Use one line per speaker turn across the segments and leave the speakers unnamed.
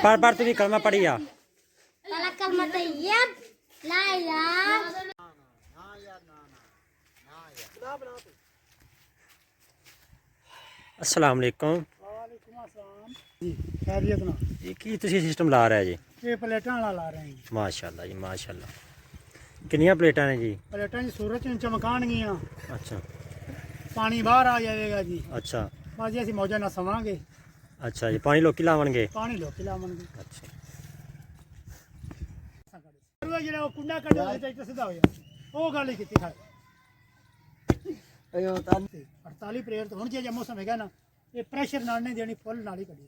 बार तू भी कलमा पढ़ी आ।
कलमा तैयब ला इलाहा।
अस्सलाम वालेकुम।
वालेकुम अस्सलाम जी, खैरियत ना।
ये की तुसी सिस्टम ला रहे जी?
ये प्लेटां वाला ला रहे हैं जी।
माशाल्लाह जी माशाल्लाह। कितनी प्लेटां ने जी?
प्लेटां जी सूरज च चमकाणगियां,
अच्छा
पानी बाहर आ जाएगा जी।
अच्छा
बस जी असीं मौजा ना सवांगे,
अच्छा जी। पानी लोकी लावणगे?
पानी लोकी लावणगे।
अच्छा
ਜਿਹੜਾ ਉਹ ਕੁੰਡਾ ਕੱਢਿਆ ਉਹਦੇ ਤੇ ਸਿੱਧਾ ਹੋ ਜਾਂਦਾ, ਉਹ ਗੱਲ ਹੀ ਕੀਤੀ ਖਾਏ। 48 ਪ੍ਰੇਅਰ ਤੋਂ ਹੁਣ ਜੇ ਮੌਸਮ ਹੈਗਾ ਨਾ, ਇਹ ਪ੍ਰੈਸ਼ਰ ਨਾਲ ਨਹੀਂ ਦੇਣੀ, ਫੁੱਲ ਨਾਲ ਹੀ ਕੱਢੀ।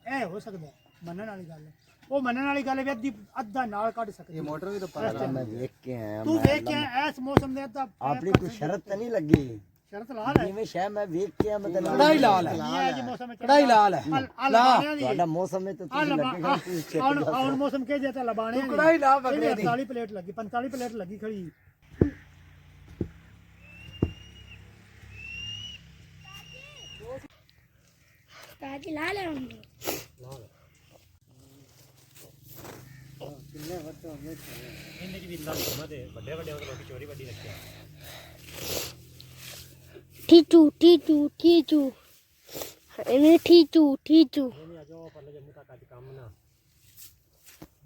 ਇਹ ਹੋ ਸਕਦਾ ਮੰਨਣ ਵਾਲੀ ਗੱਲ ਹੈ, ਉਹ ਮੰਨਣ ਵਾਲੀ ਗੱਲ ਹੈ ਵੀ ਅੱਧਾ ਨਾਲ ਕੱਢ ਸਕਦੇ।
ये मोटर भी तो पता मैं देख के आया।
ਤੂੰ ਵੇਖ ਕੇ ਇਸ ਮੌਸਮ ਦੇ ਅੱਧਾ
आपने कोई शरत तो नहीं लगी?
ਸ਼ਰਤ ਲਾ ਲੈ।
जिवें शह मैं देख के आया, मतलब
कढ़ाई लाल है,
ਇਹ ਜੀ ਮੌਸਮ ਵਿੱਚ
कढ़ाई लाल है।
ਤੁਹਾਡਾ ਮੌਸਮ में तो तुझे लगेगा कि चेक
ਹੁਣ ਮੌਸਮ ਕੇ ਜੇ ਤਾਂ ਲਬਾਣੇ
तू कढ़ाई ला बकरे दी।
48 ਪਲੇਟ ਲੱਗੀ, 45 ਪਲੇਟ ਲੱਗੀ ਖੜੀ।
ताजी ला ले हम।
ਇਹਨੇ ਕੀ ਦਿੰਦਾ ਲੋਕਾਂ ਦੇ ਵੱਡੇ ਵੱਡੇ ਲੋਕੀ ਚੋਰੀ ਵੱਡੀ ਰੱਖਿਆ।
ठीचू ठीचू ठीचू इन्हें ठीचू ठीचू
ਨਹੀਂ ਅੱਜ ਉਹ ਪਰਲੇ ਜੰਮੂ ਤੱਕ ਅੱਜ ਕੰਮ ਨਾ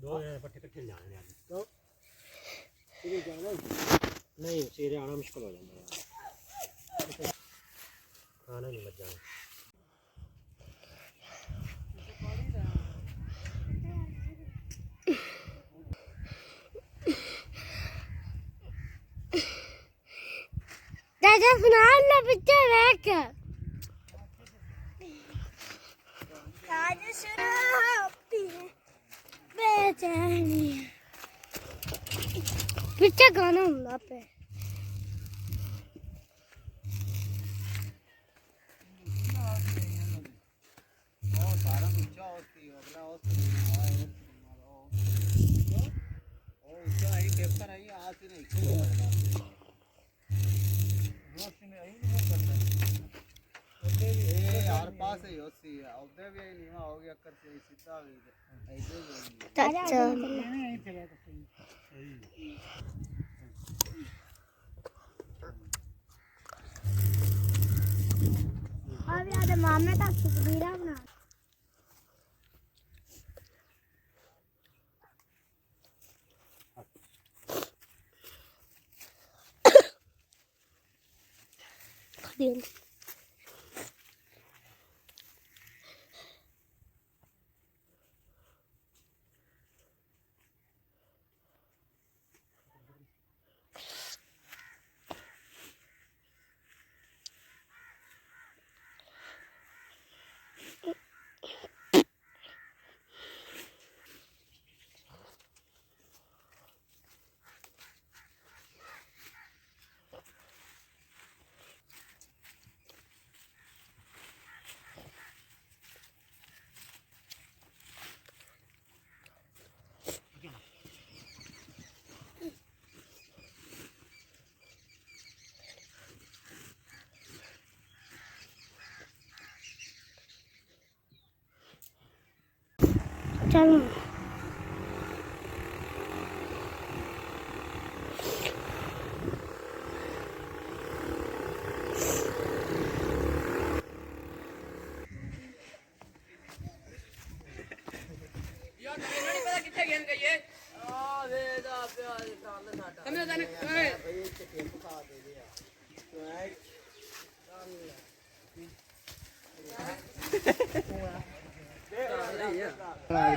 ਦੋ ਜਣੇ ਪੱਠੇ ਇਕੱਠੇ ਜਾਣੇ ਅੱਜ। ਕਿਉਂ ਸਵੇਰੇ ਜਾਣਾ? ਨਹੀਂ ਸਵੇਰੇ ਆਣਾ ਮੁਸ਼ਕਲ ਹੋ ਜਾਂਦਾ ਯਾਰ, ਖਾਣਾ ਨਹੀਂ ਮੱਝਾਂ ਨੂੰ।
दादा सुना ना पिक्चर देख आज सुनाती है बेचैनी। पिक्चर गाना ਹੁੰਦਾ पे चाचा अब याद मामे का तस्वीर बना चलो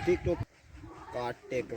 टिकटॉक काट टेक